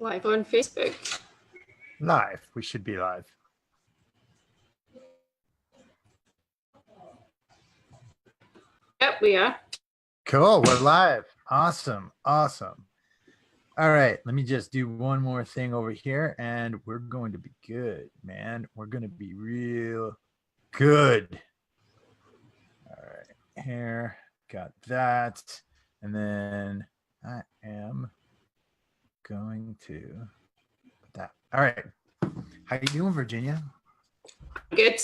Live on Facebook. Live. We should be live. Yep, we are. Cool. We're live. Awesome. Awesome. All right. Let me just do one more thing over here and we're going to be good, man. We're going to be real good. All right. Here. Got that. And then I am going to put that. All right. How you doing, Virginia? Good.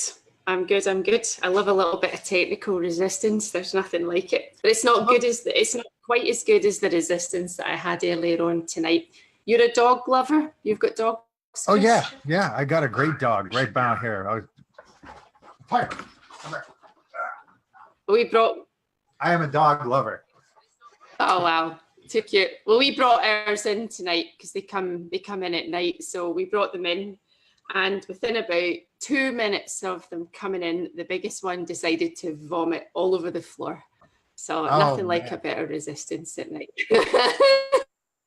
I'm good. I love a little bit of technical resistance. There's nothing like it. But it's not quite as good as the resistance that I had earlier on tonight. You're a dog lover? You've got dogs? Oh yeah. Yeah. I got a great dog right down here. Fire. I am a dog lover. Oh wow. Too cute. Well, we brought ours in tonight because they come in at night. So we brought them in. And within about 2 minutes of them coming in, the biggest one decided to vomit all over the floor. So nothing like a bit of resistance at night.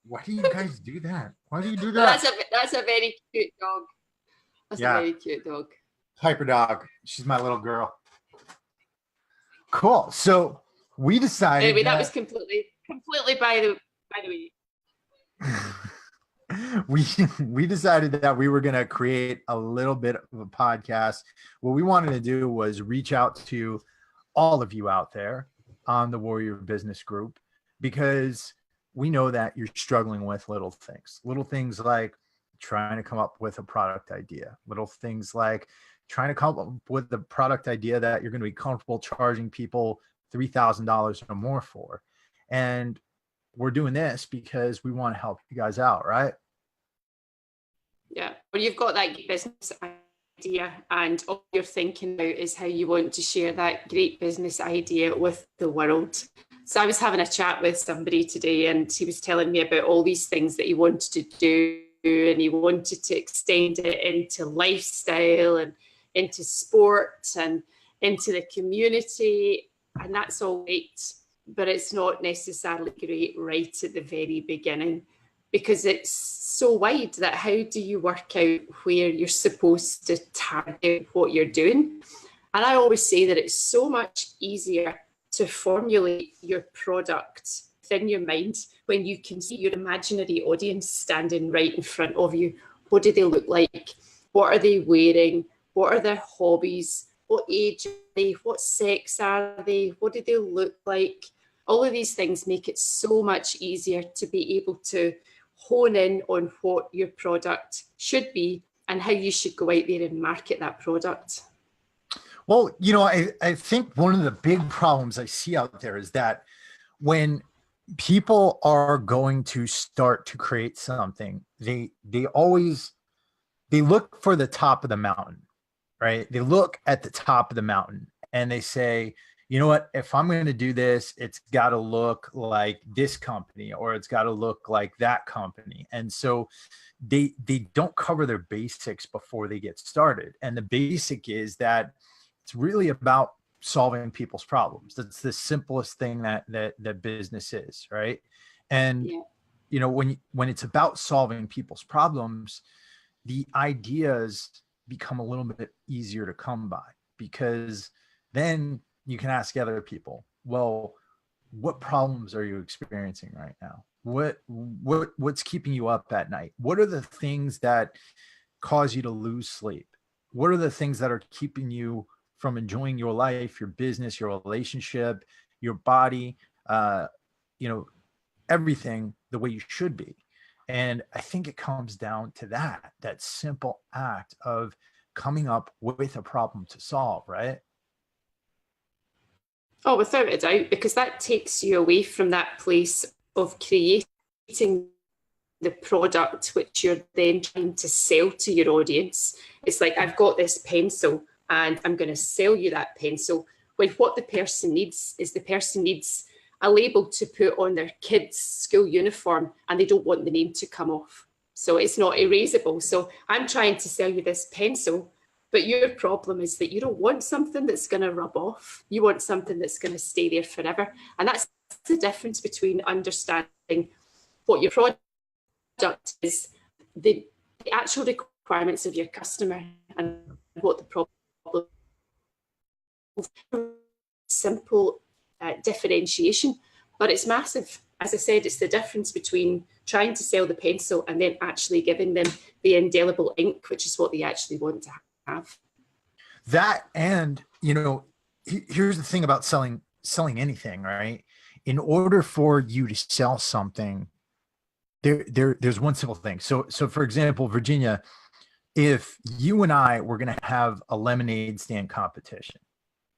Why do you guys do that? Why do you do that? That's a very cute dog. That's a very cute dog. Hyper dog. She's my little girl. Cool. So we decided. Anyway, that was completely by the way. we decided that we were going to create a little bit of a podcast. What we wanted to do was reach out to all of you out there on the Warrior Business Group, because we know that you're struggling with little things like trying to come up with a product idea, little things like trying to come up with the product idea that you're going to be comfortable charging people $3,000 or more for. And we're doing this because we want to help you guys out, right? Yeah. Well, you've got that business idea and all you're thinking about is how you want to share that great business idea with the world. So I was having a chat with somebody today and he was telling me about all these things that he wanted to do, and he wanted to extend it into lifestyle and into sport and into the community. And that's all great, but it's not necessarily great right at the very beginning, because it's so wide that how do you work out where you're supposed to target what you're doing? And I always say that it's so much easier to formulate your product within your mind when you can see your imaginary audience standing right in front of you. What do they look like? What are they wearing? What are their hobbies? What age are they? What sex are they? What do they look like? All of these things make it so much easier to be able to hone in on what your product should be and how you should go out there and market that product. Well, you know, I think one of the big problems I see out there is that when people are going to start to create something, they look for the top of the mountain, right? They look at the top of the mountain and they say, you know what, if I'm going to do this, it's got to look like this company or it's got to look like that company. And so they don't cover their basics before they get started. And the basic is that it's really about solving people's problems. That's the simplest thing that business is, right? And you know, when it's about solving people's problems, the ideas become a little bit easier to come by, because then you can ask other people, well, what problems are you experiencing right now? What's keeping you up at night? What are the things that cause you to lose sleep? What are the things that are keeping you from enjoying your life, your business, your relationship, your body, you know, everything the way you should be? And I think it comes down to that simple act of coming up with a problem to solve, right? Oh, without a doubt, because that takes you away from that place of creating the product which you're then trying to sell to your audience. It's like, I've got this pencil and I'm going to sell you that pencil, when what the person needs is a label to put on their kids' school uniform and they don't want the name to come off. So it's not erasable. So I'm trying to sell you this pencil, but your problem is that you don't want something that's going to rub off. You want something that's going to stay there forever. And that's the difference between understanding what your product is the actual requirements of your customer and what the problem. Simple differentiation, but it's massive. As I said, it's the difference between trying to sell the pencil and then actually giving them the indelible ink, which is what they actually want to have. That, and here's the thing about selling anything, right? In order for you to sell something, there's one simple thing. So for example, Virginia, if you and I were going to have a lemonade stand competition,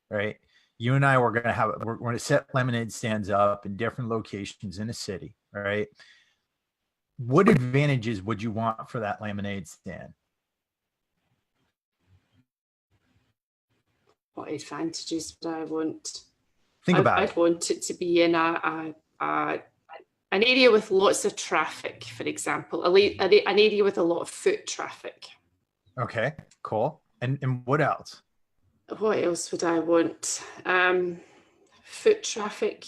right? You and I we're going to set lemonade stands up in different locations in a city, right? What advantages would you want for that lemonade stand? What advantages would I want? Think about it. I'd want it to be in an area with lots of traffic, for example, an area with a lot of foot traffic. Okay, cool. And what else? What else would I want? Foot traffic.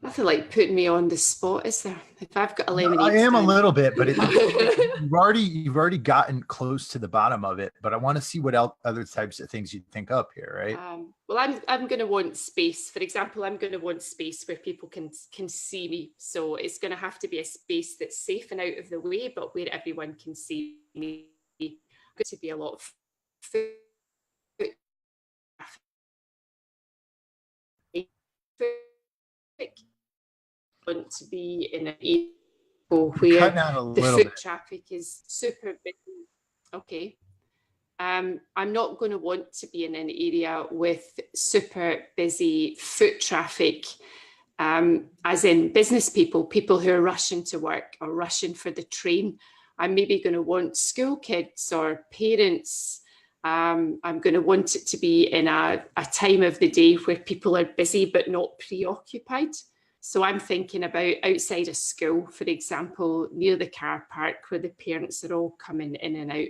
Nothing like putting me on the spot, is there? If I've got a lemonade I am stand. a little bit, but you've already gotten close to the bottom of it. But I want to see what else, other types of things you'd think up here, right? Well, I'm going to want space. For example, I'm going to want space where people can see me. So it's going to have to be a space that's safe and out of the way, but where everyone can see me. Going to be a lot of foot traffic. Want to be in an area where the foot traffic is super busy. Okay. I'm not going to want to be in an area with super busy foot traffic, as in business people who are rushing to work or rushing for the train. I'm maybe going to want school kids or parents. I'm going to want it to be in a time of the day where people are busy but not preoccupied. So I'm thinking about outside of school, for example, near the car park where the parents are all coming in and out.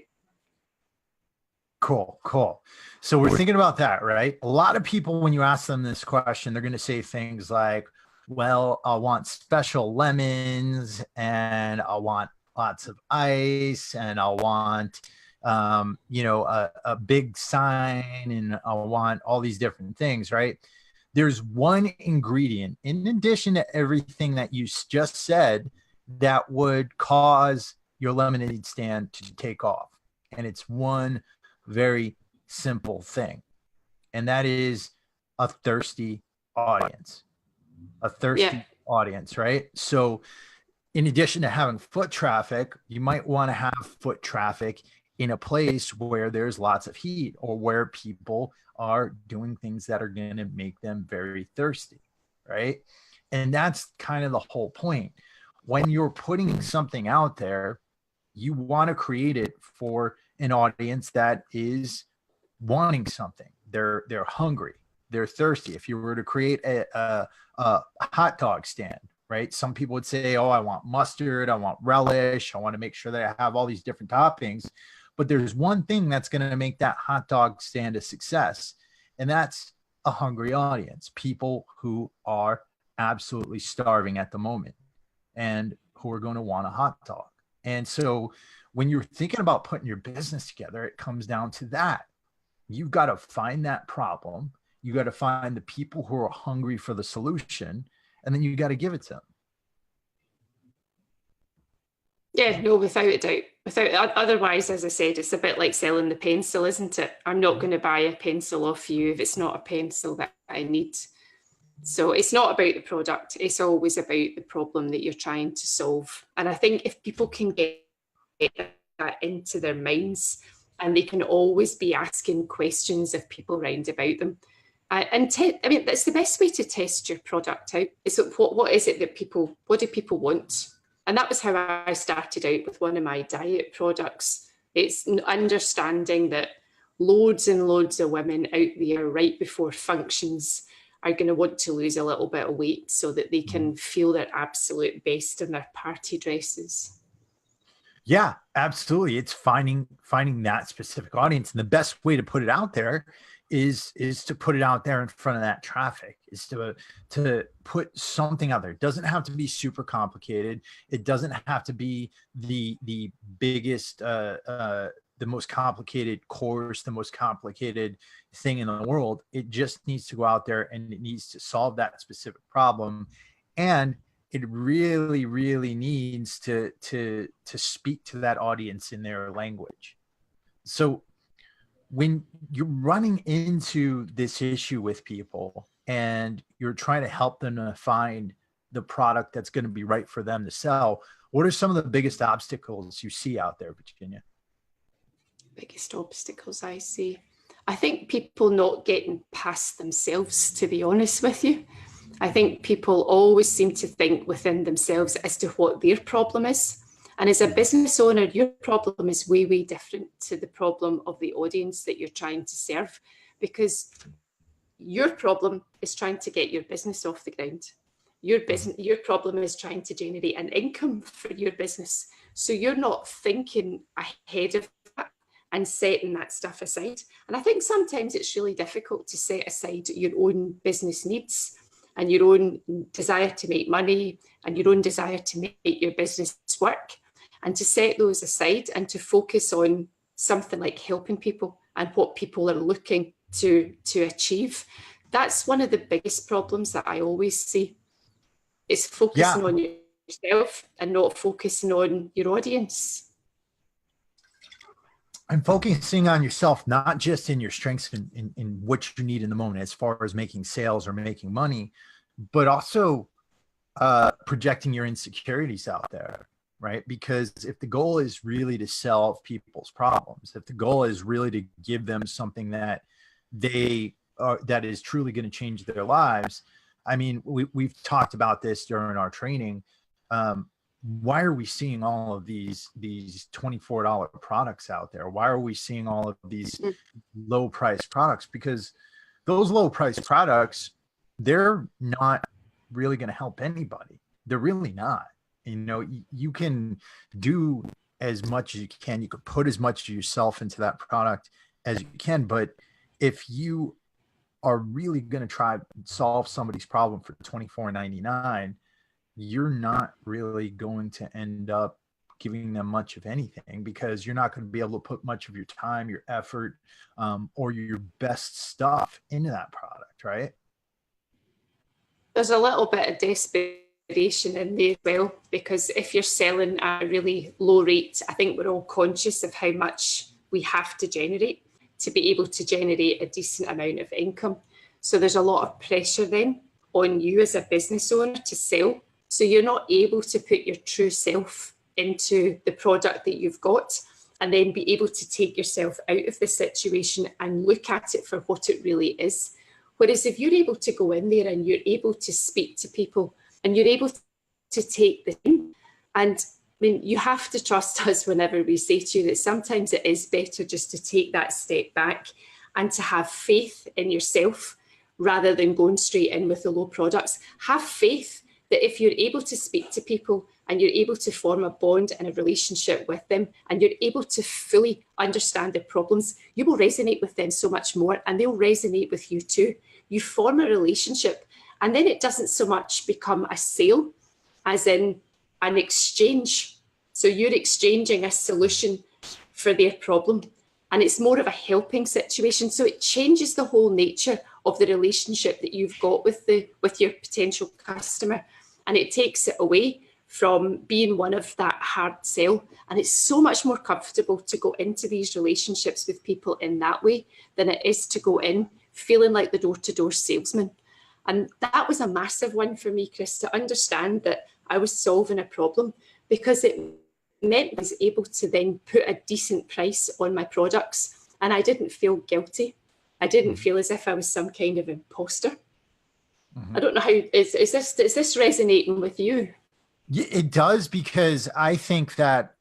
Cool. So we're thinking about that, right? A lot of people, when you ask them this question, they're going to say things like, well, I want special lemons and I want lots of ice and I want, a big sign and I want all these different things, right? There's one ingredient in addition to everything that you just said that would cause your lemonade stand to take off. And it's one very simple thing. And that is a thirsty audience, audience, right? So in addition to having foot traffic, you might want to have foot traffic in a place where there's lots of heat or where people are doing things that are going to make them very thirsty, right? And that's kind of the whole point. When you're putting something out there, you want to create it for an audience that is wanting something. They're hungry, they're thirsty. If you were to create a hot dog stand, right? Some people would say, oh, I want mustard, I want relish, I want to make sure that I have all these different toppings. But there's one thing that's going to make that hot dog stand a success, and that's a hungry audience, people who are absolutely starving at the moment and who are going to want a hot dog. And so when you're thinking about putting your business together, it comes down to that. You've got to find that problem. You got to find the people who are hungry for the solution, and then you got to give it to them. Yeah, no, without a doubt. Otherwise, as I said, it's a bit like selling the pencil, isn't it? I'm not going to buy a pencil off you if it's not a pencil that I need. So it's not about the product. It's always about the problem that you're trying to solve. And I think if people can get that into their minds, and they can always be asking questions of people round about them. That's the best way to test your product out. Is what is it that what do people want? And that was how I started out with one of my diet products. It's understanding that loads and loads of women out there right before functions are going to want to lose a little bit of weight so that they can feel their absolute best in their party dresses. Yeah, absolutely. It's finding that specific audience. And the best way to put it out there is to put it out there in front of that traffic, is to put something out there. It doesn't have to be super complicated. It doesn't have to be the biggest the most complicated course, the most complicated thing in the world. It just needs to go out there and it needs to solve that specific problem. And it really, really needs to speak to that audience in their language. So when you're running into this issue with people and you're trying to help them to find the product that's going to be right for them to sell, what are some of the biggest obstacles you see out there, Virginia? Biggest obstacles I see, I think people not getting past themselves, to be honest with you. I think people always seem to think within themselves as to what their problem is. And as a business owner, your problem is way, way different to the problem of the audience that you're trying to serve, because your problem is trying to get your business off the ground. Your problem is trying to generate an income for your business. So you're not thinking ahead of that and setting that stuff aside. And I think sometimes it's really difficult to set aside your own business needs and your own desire to make money and your own desire to make your business work, and to set those aside and to focus on something like helping people and what people are looking to achieve. That's one of the biggest problems that I always see, is focusing on yourself and not focusing on your audience. And focusing on yourself, not just in your strengths and in what you need in the moment as far as making sales or making money, but also projecting your insecurities out there, right? Because if the goal is really to solve people's problems, if the goal is really to give them something that that is truly going to change their lives, I mean, we've talked about this during our training. Why are we seeing all of these $24 products out there? Why are we seeing all of these low price products? Because those low price products, they're not really going to help anybody. They're really not. You know, you can do as much as you can. You could put as much of yourself into that product as you can. But if you are really going to try to solve somebody's problem for $24.99, you're not really going to end up giving them much of anything, because you're not going to be able to put much of your time, your effort, or your best stuff into that product, right? There's a little bit of desperation in there as well, because if you're selling at a really low rate, I think we're all conscious of how much we have to generate to be able to generate a decent amount of income. So there's a lot of pressure then on you as a business owner to sell. So you're not able to put your true self into the product that you've got and then be able to take yourself out of the situation and look at it for what it really is. Whereas if you're able to go in there and you're able to speak to people and you're able to take the time, and I mean, you have to trust us whenever we say to you that sometimes it is better just to take that step back and to have faith in yourself rather than going straight in with the low products. Have faith that if you're able to speak to people and you're able to form a bond and a relationship with them and you're able to fully understand their problems, you will resonate with them so much more and they'll resonate with you too. You form a relationship, and then it doesn't so much become a sale as in an exchange. So you're exchanging a solution for their problem, and it's more of a helping situation. So it changes the whole nature of the relationship that you've got with your potential customer, and it takes it away from being one of that hard sell. And it's so much more comfortable to go into these relationships with people in that way than it is to go in feeling like the door-to-door salesman. And that was a massive one for me, Chris, to understand that I was solving a problem, because it meant I was able to then put a decent price on my products and I didn't feel guilty. I didn't feel as if I was some kind of imposter. I don't know how, is this resonating with you? Yeah, it does, because I think that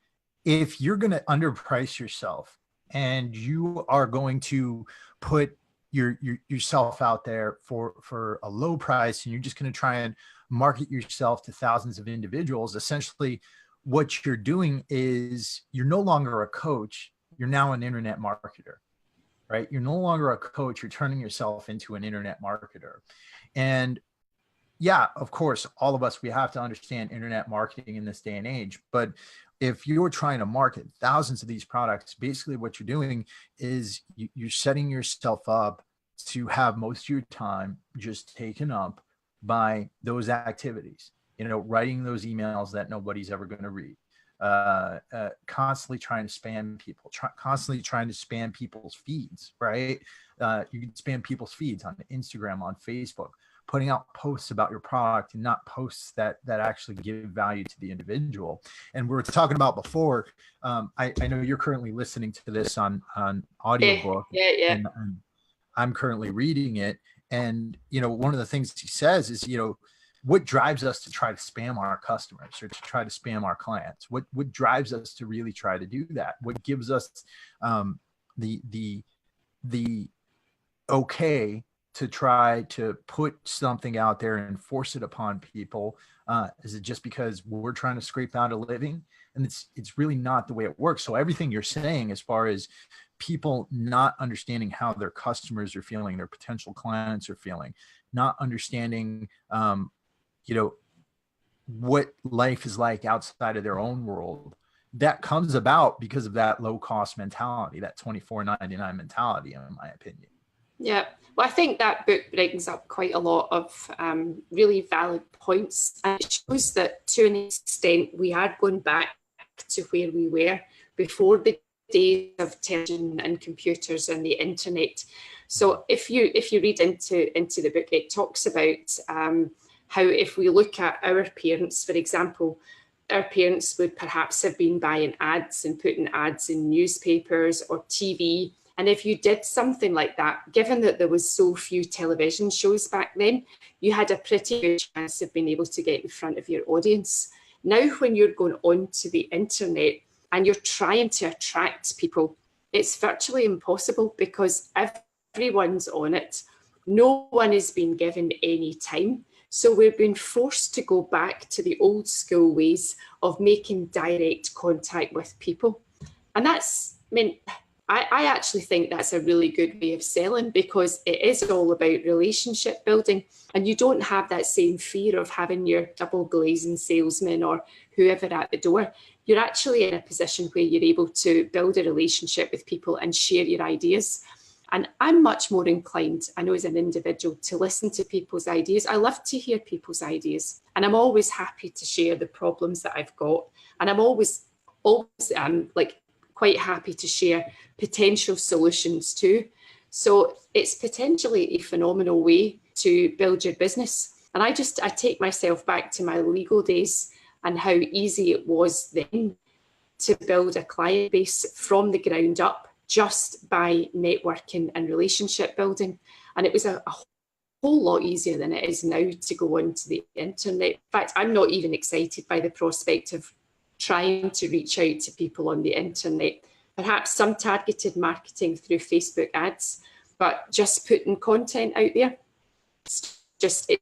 if you're going to underprice yourself and you are going to put yourself out there for a low price, and you're just going to try and market yourself to thousands of individuals, essentially what you're doing is you're no longer a coach, you're now an internet marketer, right? You're no longer a coach. You're turning yourself into an internet marketer. And yeah, of course, all of us, we have to understand internet marketing in this day and age. But if you're trying to market thousands of these products, basically what you're doing is you're setting yourself up to have most of your time just taken up by those activities, writing those emails that nobody's ever going to read, constantly trying to spam people, constantly trying to spam people's feeds, right? You can spam people's feeds on Instagram, on Facebook, putting out posts about your product and not posts that actually give value to the individual. And we were talking about before, I know you're currently listening to this on audiobook. Yeah. And I'm currently reading it. And, one of the things he says is, what drives us to try to spam our customers or to try to spam our clients? What drives us to really try to do that? What gives us the okay to try to put something out there and force it upon people? Is it just because we're trying to scrape out a living? And it's really not the way it works. So everything you're saying, as far as people not understanding how their customers are feeling, their potential clients are feeling, not understanding, what life is like outside of their own world, that comes about because of that low cost mentality, that $24.99 mentality, in my opinion. Yeah, well, I think that book brings up quite a lot of really valid points, and it shows that to an extent we are going back to where we were before the days of television and computers and the internet. So if you read into the book, it talks about how if we look at our parents, for example, our parents would perhaps have been buying ads and putting ads in newspapers or TV. And if you did something like that, given that there was so few television shows back then, you had a pretty good chance of being able to get in front of your audience. Now, when you're going onto the internet and you're trying to attract people, it's virtually impossible because everyone's on it. No one is being given any time. So we've been forced to go back to the old school ways of making direct contact with people. And I actually think that's a really good way of selling, because it is all about relationship building, and you don't have that same fear of having your double glazing salesman or whoever at the door. You're actually in a position where you're able to build a relationship with people and share your ideas. And I'm much more inclined, I know, as an individual, to listen to people's ideas. I love to hear people's ideas, and I'm always happy to share the problems that I've got. And I'm always quite happy to share potential solutions too. So it's potentially a phenomenal way to build your business. And I take myself back to my legal days and how easy it was then to build a client base from the ground up just by networking and relationship building. And it was a whole lot easier than it is now to go onto the internet. In fact, I'm not even excited by the prospect of trying to reach out to people on the internet. Perhaps some targeted marketing through Facebook ads, but just putting content out there, it's I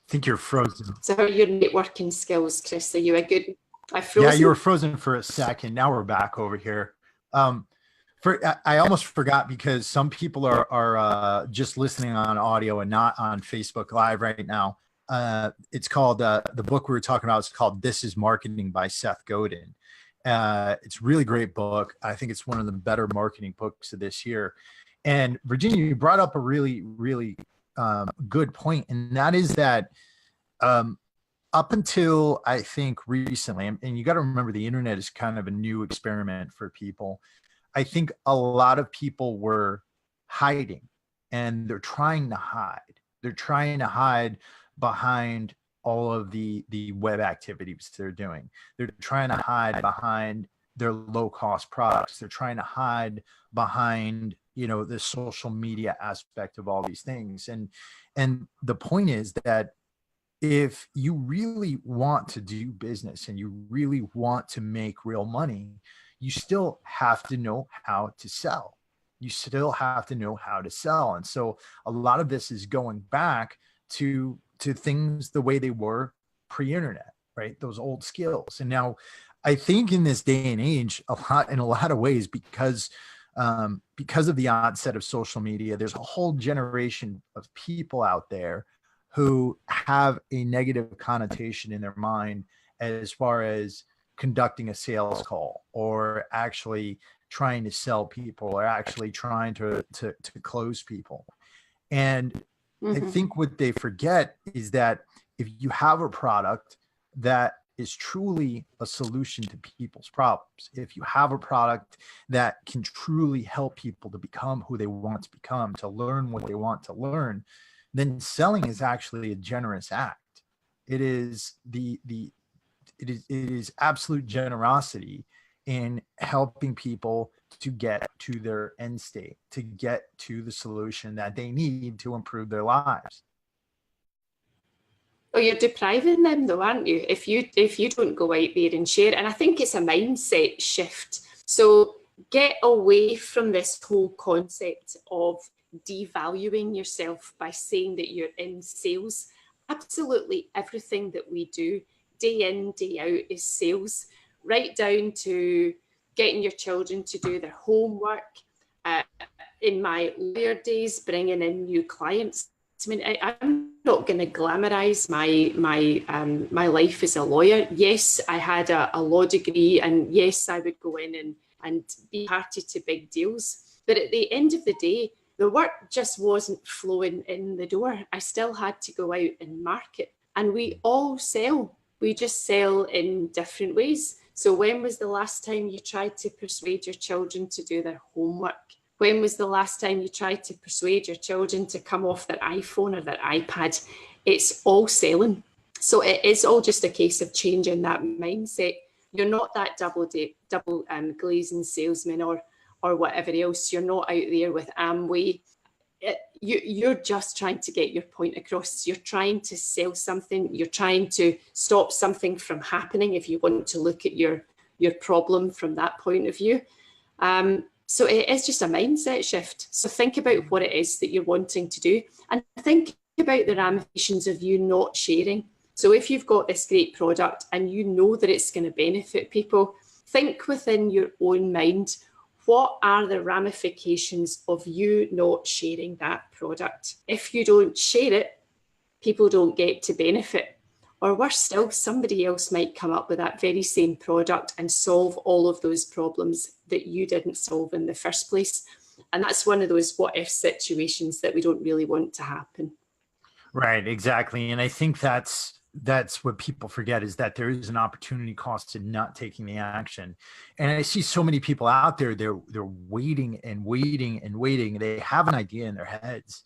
think you're frozen. So how are your networking skills, Chris? Are you a good... Yeah, you were frozen for a second. Now we're back over here. I almost forgot, because some people are just listening on audio and not on Facebook Live right now. It's called, the book we were talking about is called This Is Marketing by Seth Godin. It's a really great book. I think it's one of the better marketing books of this year. And Virginia, you brought up a really, really good point, and that is that up until, I think, recently, and you got to remember, the internet is kind of a new experiment for people. I think a lot of people were hiding, and they're trying to hide. They're trying to hide behind all of the web activities they're doing. They're trying to hide behind their low cost products. They're trying to hide behind, the social media aspect of all these things. And the point is that if you really want to do business and you really want to make real money, you still have to know how to sell. You still have to know how to sell. And so a lot of this is going back to things the way they were pre-internet, right? Those old skills. And now I think in this day and age, in a lot of ways, because of the onset of social media, there's a whole generation of people out there who have a negative connotation in their mind as far as conducting a sales call or actually trying to sell people or actually trying to close people. And I think what they forget is that if you have a product that is truly a solution to people's problems, if you have a product that can truly help people to become who they want to become, to learn what they want to learn, then selling is actually a generous act. It is it is absolute generosity in helping people to get to their end state, to get to the solution that they need to improve their lives. Oh, you're depriving them though, aren't you? If you don't go out there and share. And I think it's a mindset shift. So get away from this whole concept of devaluing yourself by saying that you're in sales. Absolutely everything that we do day in, day out is sales, right down to getting your children to do their homework. In my lawyer days, bringing in new clients. I mean, I'm not going to glamorize my life as a lawyer. Yes, I had a law degree, and yes, I would go in and be party to big deals. But at the end of the day, the work just wasn't flowing in the door. I still had to go out and market. And we all sell. We just sell in different ways. So when was the last time you tried to persuade your children to do their homework? When was the last time you tried to persuade your children to come off their iPhone or their iPad? It's all selling. So it is all just a case of changing that mindset. You're not that double glazing salesman or whatever else. You're not out there with Amway. You're just trying to get your point across. You're trying to sell something. You're trying to stop something from happening if you want to look at your problem from that point of view. So it is just a mindset shift. So think about what it is that you're wanting to do and think about the ramifications of you not sharing. So if you've got this great product and you know that it's going to benefit people, think within your own mind, what are the ramifications of you not sharing that product? If you don't share it, people don't get to benefit. Or worse still, somebody else might come up with that very same product and solve all of those problems that you didn't solve in the first place. And that's one of those what if situations that we don't really want to happen. Right, exactly. And I think that's what people forget, is that there is an opportunity cost to not taking the action. And I see so many people out there, they're waiting and waiting and waiting. They have an idea in their heads.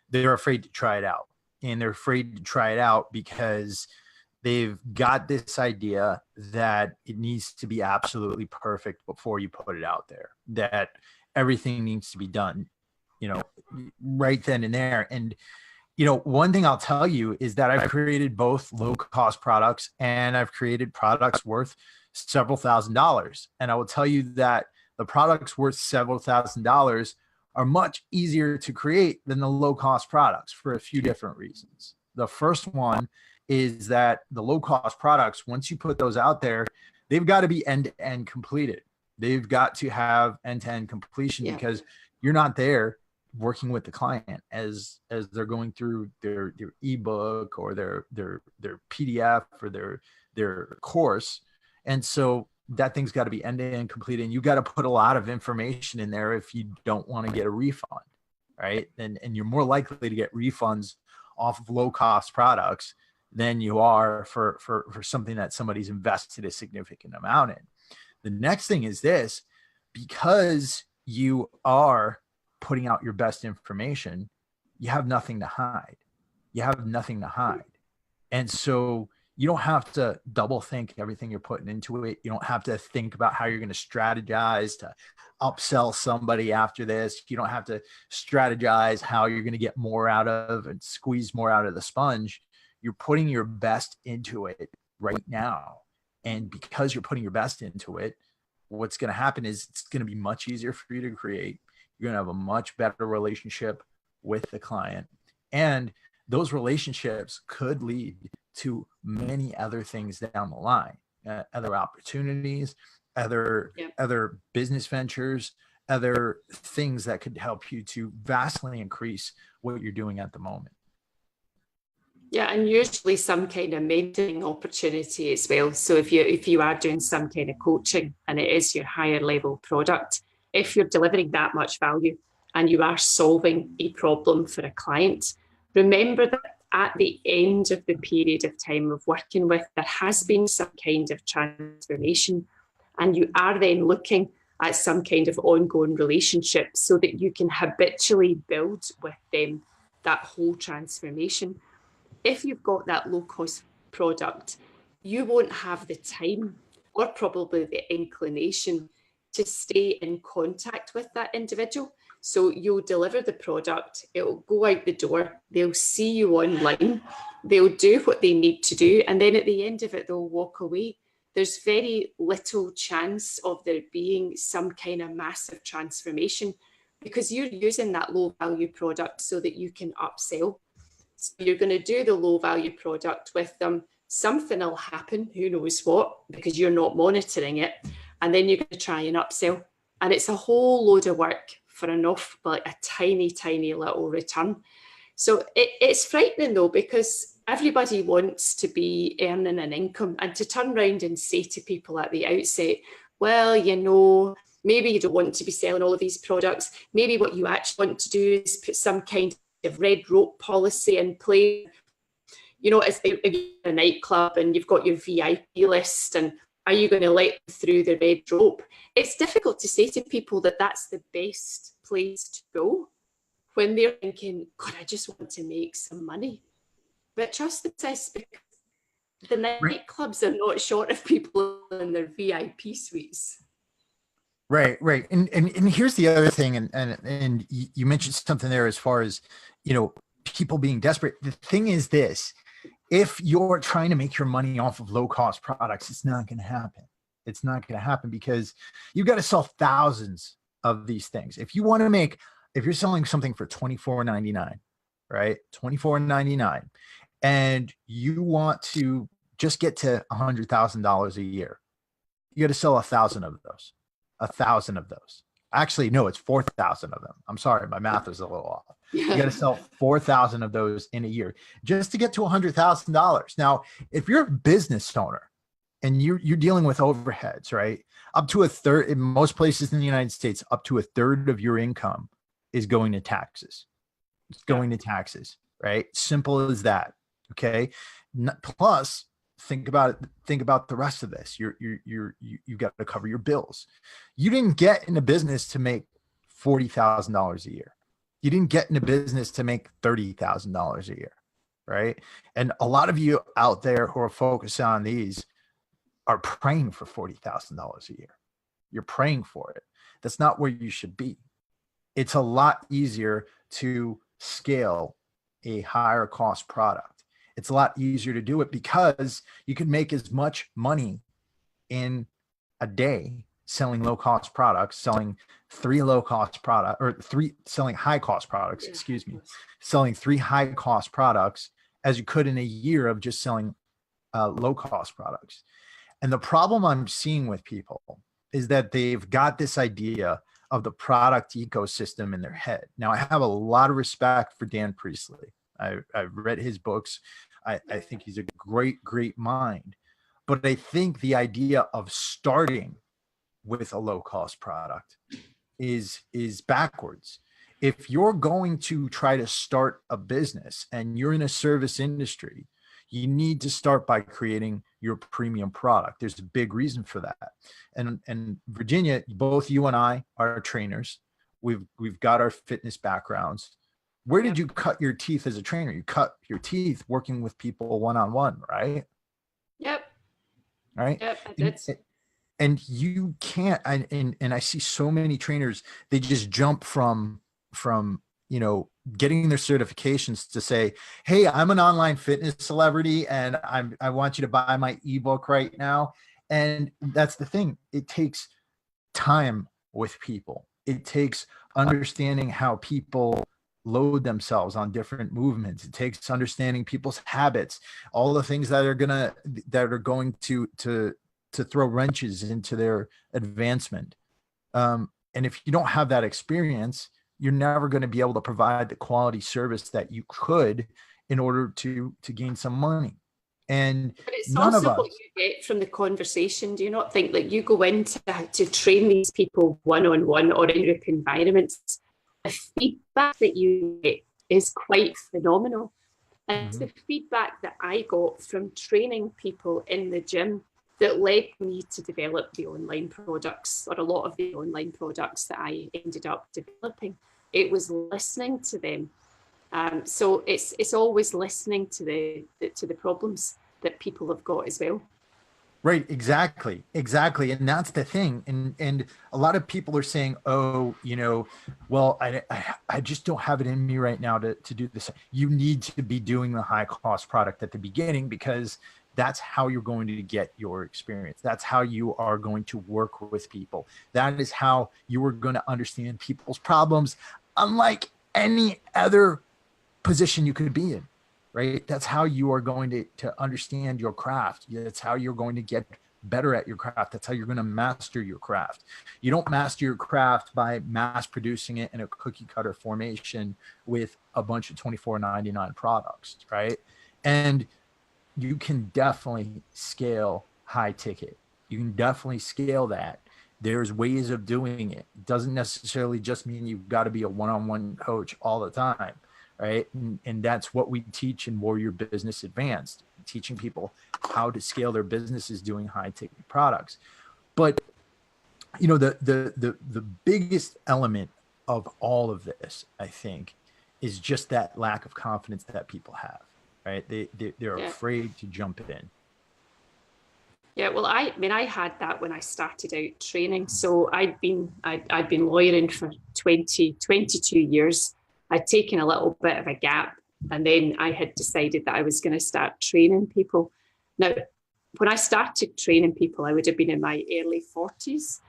They're afraid to try it out. And they're afraid to try it out because they've got this idea that it needs to be absolutely perfect before you put it out there, that everything needs to be done, right then and there. And, one thing I'll tell you is that I've created both low cost products and I've created products worth several $1,000s. And I will tell you that the products worth several $1,000s are much easier to create than the low cost products for a few different reasons. The first one is that the low cost products, once you put those out there, they've got to be end to end completed. They've got to have end to end completion because you're not there working with the client as they're going through their ebook or their PDF or their course. And so that thing's got to be end to end completed. And you got to put a lot of information in there if you don't want to get a refund, right? And you're more likely to get refunds off of low cost products than you are for something that somebody's invested a significant amount in. The next thing is this: because you are putting out your best information, you have nothing to hide. You have nothing to hide. And so you don't have to double think everything you're putting into it. You don't have to think about how you're going to strategize to upsell somebody after this. You don't have to strategize how you're going to get more out of and squeeze more out of the sponge. You're putting your best into it right now. And because you're putting your best into it, what's going to happen is it's going to be much easier for you to create. You're going to have a much better relationship with the client. And those relationships could lead to many other things down the line. other opportunities, other business ventures, other things that could help you to vastly increase what you're doing at the moment. Yeah, and usually some kind of mentoring opportunity as well. So if you are doing some kind of coaching and it is your higher level product, if you're delivering that much value and you are solving a problem for a client, remember that at the end of the period of time of working with, there has been some kind of transformation, and you are then looking at some kind of ongoing relationship so that you can habitually build with them that whole transformation. If you've got that low cost product, you won't have the time or probably the inclination to stay in contact with that individual. So you'll deliver the product, it'll go out the door, they'll see you online, they'll do what they need to do, and then at the end of it, they'll walk away. There's very little chance of there being some kind of massive transformation because you're using that low value product so that you can upsell. So you're going to do the low value product with them. Something will happen, who knows what, because you're not monitoring it. And then you're going to try and upsell. And it's a whole load of work for like a tiny, tiny little return. So it's frightening though, because everybody wants to be earning an income, and to turn around and say to people at the outset, well, maybe you don't want to be selling all of these products. Maybe what you actually want to do is put some kind of red rope policy in place. If you're a nightclub and you've got your VIP list, and are you going to let them through the red rope? It's difficult to say to people that that's the best place to go when they're thinking, God, I just want to make some money. But trust the process, because the nightclubs are not short of people in their VIP suites. Right. And here's the other thing, and you mentioned something there as far as, people being desperate. The thing is this: if you're trying to make your money off of low cost products, it's not going to happen. It's not going to happen because you've got to sell thousands of these things. If you're selling something for $24.99, right? $24.99, and you want to just get to $100,000 a year, you got to sell 1,000 of those. 1,000 of those. Actually, no, it's 4,000 of them. I'm sorry, my math is a little off. You got to sell 4,000 of those in a year just to get to $100,000. Now, if you're a business owner and you're dealing with overheads, right? Up to a third, in most places in the United States, up to a third of your income is going to taxes. It's going to taxes, right? Simple as that. Okay. Plus, think about the rest of this. You've got to cover your bills. You didn't get in a business to make $40,000 a year. You didn't get in a business to make $30,000 a year, right? And a lot of you out there who are focused on these are praying for $40,000 a year. You're praying for it. That's not where you should be. It's a lot easier to scale a higher cost product. It's a lot easier to do it because you can make as much money in a day selling low cost products, selling selling high cost products, selling 3 high cost products as you could in a year of just selling low cost products. And the problem I'm seeing with people is that they've got this idea of the product ecosystem in their head. Now, I have a lot of respect for Dan Priestley. I've read his books. I think he's a great mind. But I think the idea of starting with a low cost product is backwards. If you're going to try to start a business and you're in a service industry, you need to start by creating your premium product. There's a big reason for that. And Virginia, both you and I are trainers. We've got our fitness backgrounds. Where did you cut your teeth as a trainer? You cut your teeth working with people one-on-one, right? Yep. Right. Yep. And you can't, and I see so many trainers, they just jump from getting their certifications to say, hey, I'm an online fitness celebrity and I want you to buy my ebook right now. And that's the thing. It takes time with people. It takes understanding how people load themselves on different movements. It takes understanding people's habits, all the things that are going to to throw wrenches into their advancement. And if you don't have that experience, you're never going to be able to provide the quality service that you could in order to gain some money. And but it's none of also us, what you get from the conversation. Do you not think that you go in to train these people one-on-one or in group environments, the feedback that you get is quite phenomenal. And it's the feedback that I got from training people in the gym that led me to develop the online products, or a lot of the online products that I ended up developing. It was listening to them. So it's always listening to the problems that people have got as well. right? Exactly. And that's the thing. And a lot of people are saying, oh, well, I just don't have it in me right now to do this. You need to be doing the high cost product at the beginning, because that's how you're going to get your experience. That's how you are going to work with people. That is how you are going to understand people's problems, unlike any other position you could be in, right? That's how you are going to understand your craft. That's how you're going to get better at your craft. That's how you're going to master your craft. You don't master your craft by mass producing it in a cookie cutter formation with a bunch of $24.99 products, right? And you can definitely scale high ticket. You can definitely scale that. There's ways of doing it. It doesn't necessarily just mean you've got to be a one-on-one coach all the time, right? And that's what we teach in Warrior Business Advanced, teaching people how to scale their businesses doing high ticket products. But the biggest element of all of this, I think, is just that lack of confidence that people have. Right? They're afraid to jump in. Yeah, well, I mean, I had that when I started out training. So I'd been lawyering for 22 years. I'd taken a little bit of a gap, and then I had decided that I was going to start training people. Now, when I started training people, I would have been in my early 40s,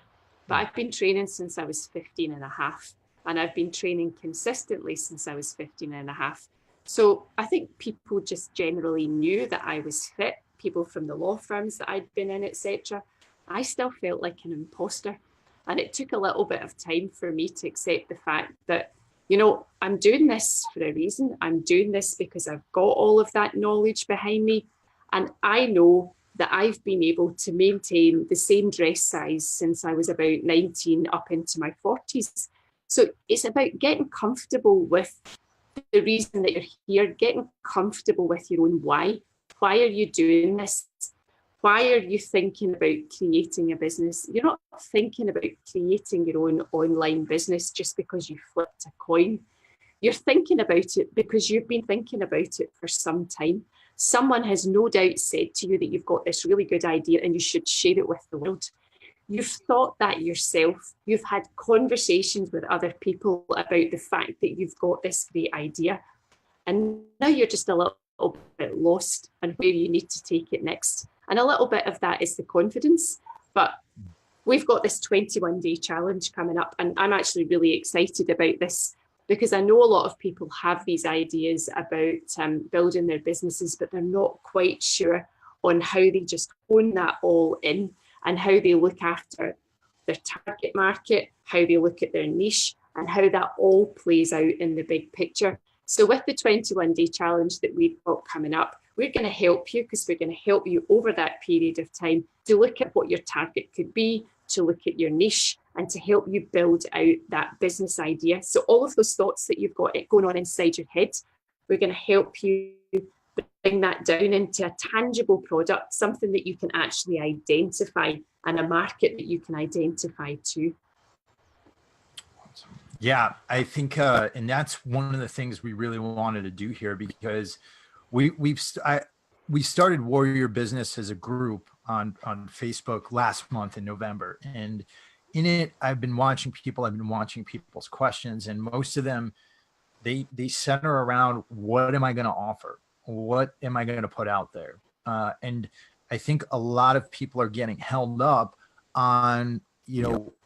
but I've been training since I was 15 and a half, and I've been training consistently since I was 15 and a half. So I think people just generally knew that I was fit, people from the law firms that I'd been in, etc. I still felt like an imposter. And it took a little bit of time for me to accept the fact that, I'm doing this for a reason. I'm doing this because I've got all of that knowledge behind me. And I know that I've been able to maintain the same dress size since I was about 19 up into my 40s. So it's about getting comfortable with the reason that you're here, getting comfortable with your own why. Why are you doing this? Why are you thinking about creating a business? You're not thinking about creating your own online business just because you flipped a coin. You're thinking about it because you've been thinking about it for some time. Someone has no doubt said to you that you've got this really good idea and you should share it with the world. You've thought that yourself. You've had conversations with other people about the fact that you've got this great idea. And now you're just a little bit lost on where you need to take it next. And a little bit of that is the confidence. But we've got this 21-day challenge coming up. And I'm actually really excited about this because I know a lot of people have these ideas about building their businesses, but they're not quite sure on how they just hone that all in and how they look after their target market, how they look at their niche, and how that all plays out in the big picture. So with the 21-day challenge that we've got coming up, we're going to help you because we're going to help you over that period of time to look at what your target could be, to look at your niche, and to help you build out that business idea. So all of those thoughts that you've got going on inside your head, we're going to help you bring that down into a tangible product, something that you can actually identify and a market that you can identify too. Yeah, I think, and that's one of the things we really wanted to do here, because we started Warrior Business as a group on Facebook last month in November, and in it, I've been watching people's questions, and most of them, they center around, what am I going to offer? What am I going to put out there? And I think a lot of people are getting held up on,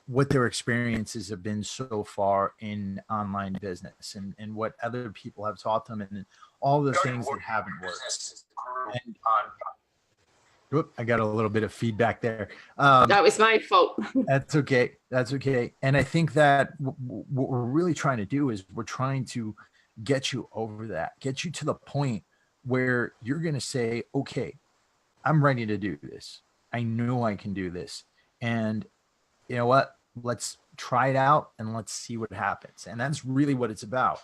what their experiences have been so far in online business and what other people have taught them and all the things that haven't worked. And Whoop, I got a little bit of feedback there. That was my fault. That's okay. That's okay. And I think that what we're really trying to do is we're trying to get you over that, get you to the point where you're going to say, okay, I'm ready to do this. I know I can do this. And you know what? Let's try it out and let's see what happens. And that's really what it's about.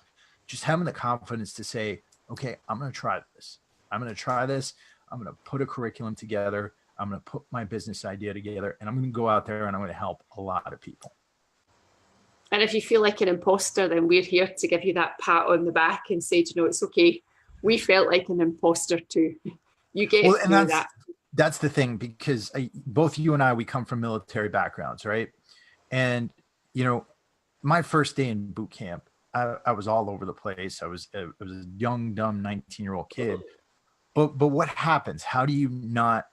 Just having the confidence to say, okay, I'm going to try this. I'm going to try this. I'm going to put a curriculum together. I'm going to put my business idea together, and I'm going to go out there and I'm going to help a lot of people. And if you feel like an imposter, then we're here to give you that pat on the back and say, you know, it's okay. We felt like an imposter too. You get through that. That's the thing, because both you and I, we come from military backgrounds, right? And, you know, my first day in boot camp, I was all over the place. I was a young, dumb 19-year-old kid. But what happens? How do you not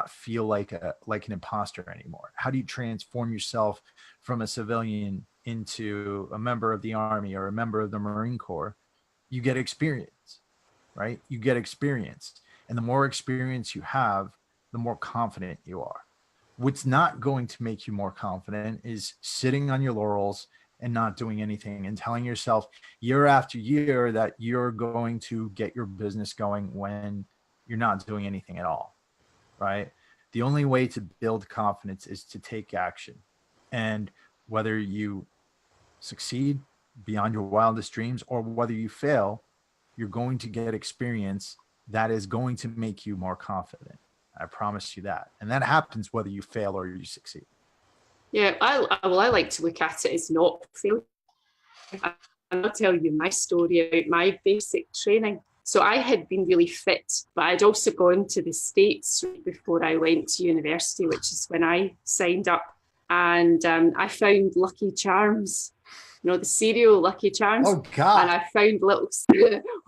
feel like an imposter anymore? How do you transform yourself from a civilian into a member of the Army or a member of the Marine Corps? You get experience, right? You get experience. And the more experience you have, the more confident you are. What's not going to make you more confident is sitting on your laurels and not doing anything and telling yourself year after year that you're going to get your business going when you're not doing anything at all, right? The only way to build confidence is to take action. And whether you succeed beyond your wildest dreams or whether you fail, you're going to get experience that is going to make you more confident. I promise you that. And that happens whether you fail or you succeed. Yeah, I like to look at it as not failure. And I'll tell you my story about my basic training. So I had been really fit, but I'd also gone to the States before I went to university, which is when I signed up. And I found Lucky Charms, you know, the cereal Lucky Charms. Oh, God. And I found little,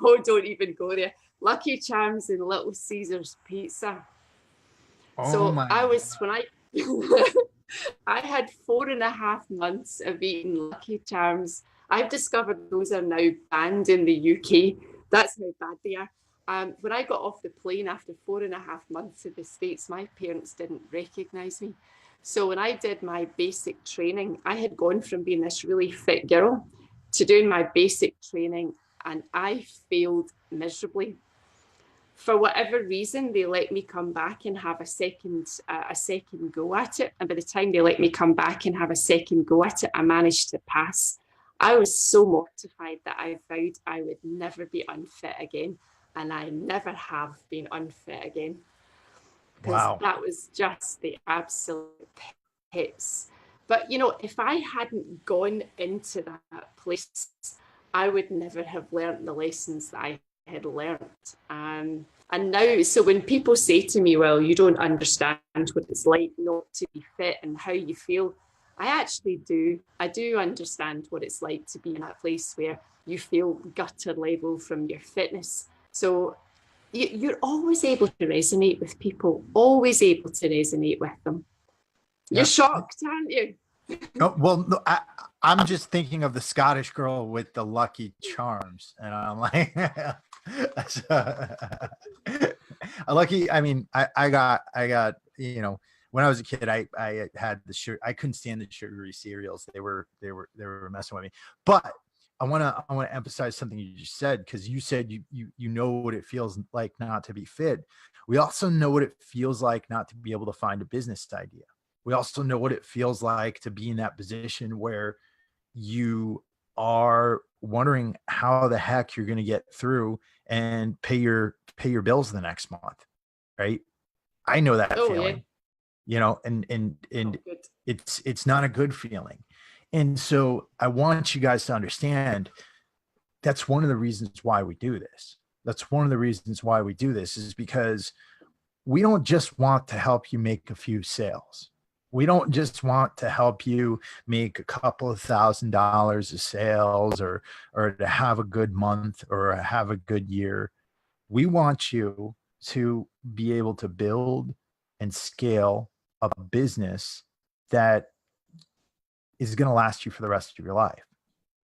oh, don't even go there. Lucky Charms and Little Caesars pizza. Oh, so my I was, God. when I had 4.5 months of eating Lucky Charms. I've discovered those are now banned in the UK. That's how bad they are. When I got off the plane after 4.5 months in the States, my parents didn't recognize me. So when I did my basic training, I had gone from being this really fit girl to doing my basic training, and I failed miserably. For whatever reason, they let me come back and have a second go at it. And by the time they let me come back and have a second go at it, I managed to pass. I was so mortified that I vowed I would never be unfit again. And I never have been unfit again. Wow. That was just the absolute hits. But, you know, if I hadn't gone into that place, I would never have learned the lessons that I had learned. And now, so when people say to me, well, you don't understand what it's like not to be fit and how you feel, I actually do. I do understand what it's like to be in that place where you feel gutter level from your fitness. So you're always able to resonate with people, always able to resonate with them. You're shocked, aren't you? Oh, well, no, I'm just thinking of the Scottish girl with the Lucky Charms, and I'm like, lucky. I mean, I got, you know, when I was a kid, I had the sugar. I couldn't stand the sugary cereals. They were messing with me. But I want to emphasize something you just said, because you said you know what it feels like not to be fit. We also know what it feels like not to be able to find a business idea. We also know what it feels like to be in that position where you are wondering how the heck you're going to get through and pay your bills the next month, right? I know that feeling, you know, and it's not a good feeling. And so I want you guys to understand that's one of the reasons why we do this. That's one of the reasons why we do this is because we don't just want to help you make a few sales. We don't just want to help you make a couple of $1,000s of sales or to have a good month or have a good year. We want you to be able to build and scale a business that is going to last you for the rest of your life.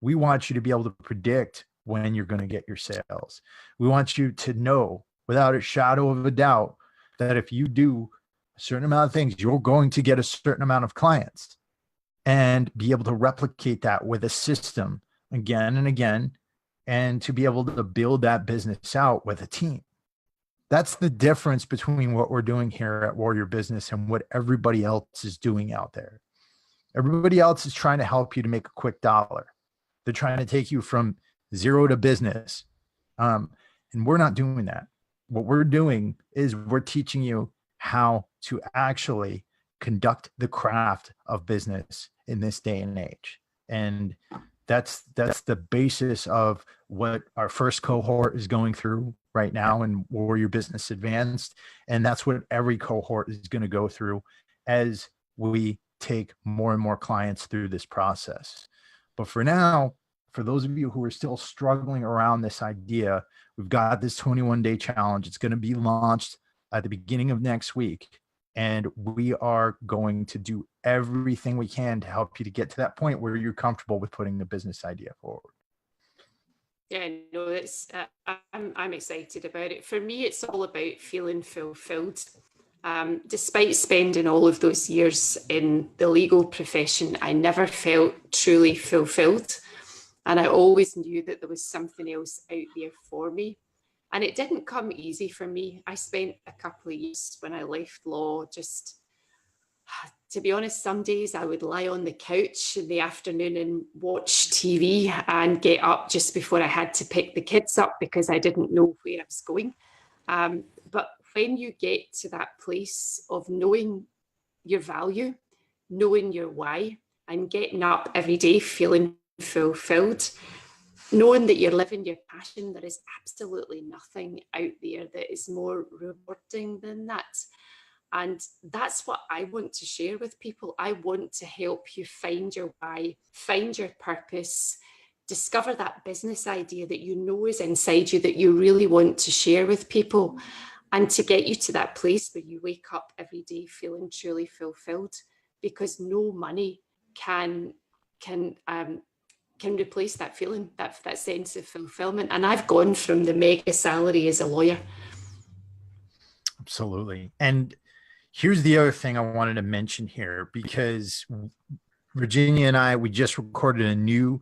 We want you to be able to predict when you're going to get your sales. We want you to know without a shadow of a doubt that if you do a certain amount of things, you're going to get a certain amount of clients, and be able to replicate that with a system again and again, and to be able to build that business out with a team. That's the difference between what we're doing here at Warrior Business and what everybody else is doing out there. Everybody else is trying to help you to make a quick dollar. They're trying to take you from zero to business. And we're not doing that. What we're doing is we're teaching you how to actually conduct the craft of business in this day and age. And that's the basis of what our first cohort is going through right now in Warrior Business Advanced. And that's what every cohort is going to go through as we take more and more clients through this process. But for now, for those of you who are still struggling around this idea, we've got this 21-day challenge. It's going to be launched at the beginning of next week. And we are going to do everything we can to help you to get to that point where you're comfortable with putting the business idea forward. Yeah, no, it's I'm excited about it. For me, it's all about feeling fulfilled. Despite spending all of those years in the legal profession, I never felt truly fulfilled. And I always knew that there was something else out there for me. And it didn't come easy for me. I spent a couple of years when I left law, just, to be honest, some days I would lie on the couch in the afternoon and watch TV and get up just before I had to pick the kids up because I didn't know where I was going. But when you get to that place of knowing your value, knowing your why, and getting up every day feeling fulfilled, knowing that you're living your passion, there is absolutely nothing out there that is more rewarding than that. And that's what I want to share with people. I want to help you find your why, find your purpose, discover that business idea that you know is inside you that you really want to share with people, and to get you to that place where you wake up every day feeling truly fulfilled, because no money can replace that feeling, that sense of fulfillment. And I've gone from the mega salary as a lawyer. Absolutely. And here's the other thing I wanted to mention here, because Virginia and I, we just recorded a new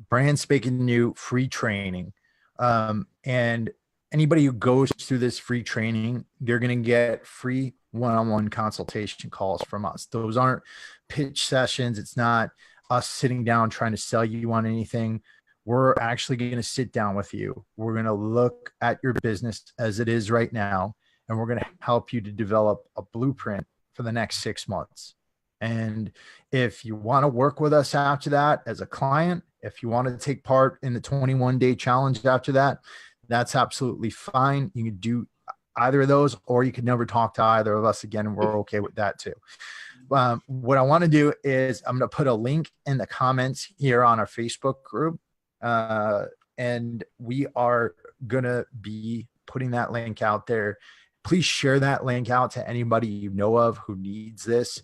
brand spanking new free training. And anybody who goes through this free training, they're going to get free one-on-one consultation calls from us. Those aren't pitch sessions. It's not us sitting down trying to sell you on anything. We're actually going to sit down with you. We're going to look at your business as it is right now, and we're going to help you to develop a blueprint for the next 6 months. And if you want to work with us after that as a client, if you want to take part in the 21-day challenge after that, that's absolutely fine. You can do either of those, or you could never talk to either of us again, and we're okay with that too. What I want to do is I'm going to put a link in the comments here on our Facebook group. And we are going to be putting that link out there. Please share that link out to anybody you know of who needs this.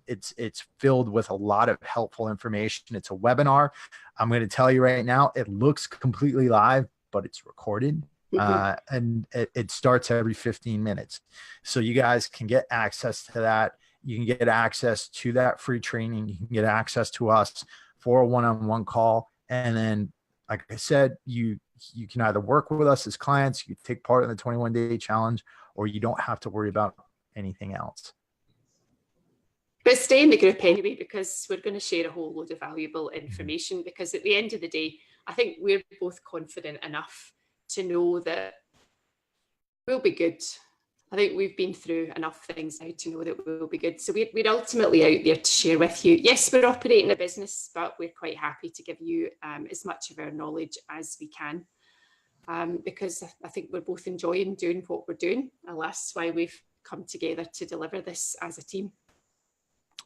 It's filled with a lot of helpful information. It's a webinar. I'm going to tell you right now, it looks completely live, but it's recorded. And it starts every 15 minutes. So you guys can get access to that. You can get access to that free training. You can get access to us for a one-on-one call. And then, like I said, you can either work with us as clients, you take part in the 21-day challenge, or you don't have to worry about anything else. But stay in the group anyway, because we're going to share a whole load of valuable information. Because at the end of the day, I think we're both confident enough to know that we'll be good. I think we've been through enough things now to know that we'll be good. So we're ultimately out there to share with you. Yes, we're operating a business, but we're quite happy to give you as much of our knowledge as we can, because I think we're both enjoying doing what we're doing. And that's why we've come together to deliver this as a team.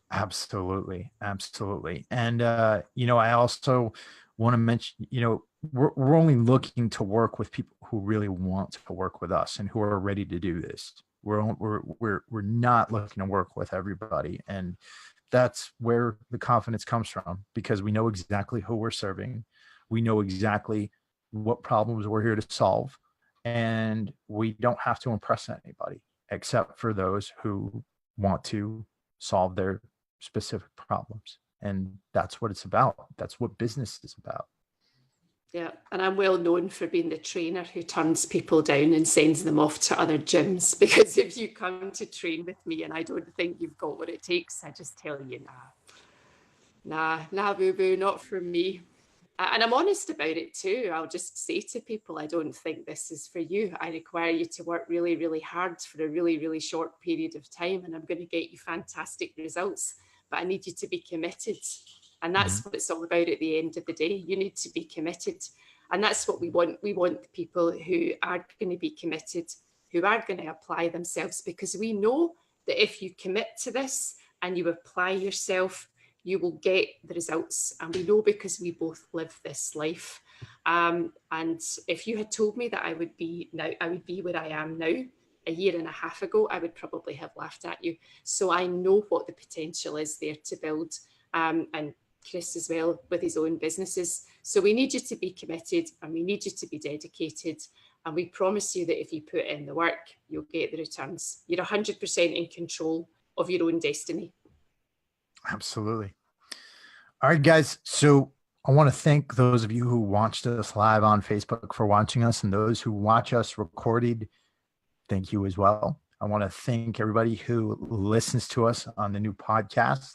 Absolutely. Absolutely. And, I also want to mention, we're only looking to work with people who really want to work with us and who are ready to do this. We're not looking to work with everybody. And that's where the confidence comes from, because we know exactly who we're serving. We know exactly what problems we're here to solve, and we don't have to impress anybody. except for those who want to solve their specific problems. And that's what it's about. That's what business is about. Yeah, and I'm well known for being the trainer who turns people down and sends them off to other gyms, because if you come to train with me and I don't think you've got what it takes, I just tell you, nah, boo boo, not from me. And I'm honest about it too. I'll just say to people, I don't think this is for you. I require you to work really, really hard for a really, really short period of time, and I'm going to get you fantastic results, but I need you to be committed. And that's what it's all about at the end of the day. You need to be committed. And that's what we want. We want people who are going to be committed, who are going to apply themselves, because we know that if you commit to this and you apply yourself, you will get the results. And we know because we both live this life. And if you had told me that I would be where I am now a year and a half ago, I would probably have laughed at you. So I know what the potential is there to build. And Chris as well with his own businesses. So we need you to be committed and we need you to be dedicated. And we promise you that if you put in the work, you'll get the returns. You're 100% in control of your own destiny. Absolutely. All right, guys. So I want to thank those of you who watched us live on Facebook for watching us, and those who watch us recorded. Thank you as well. I want to thank everybody who listens to us on the new podcast.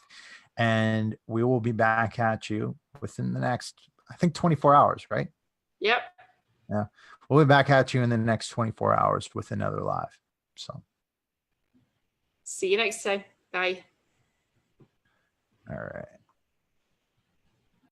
And we will be back at you within the next, I think, 24 hours, right? Yep. Yeah. We'll be back at you in the next 24 hours with another live. So see you next time. Bye. All right.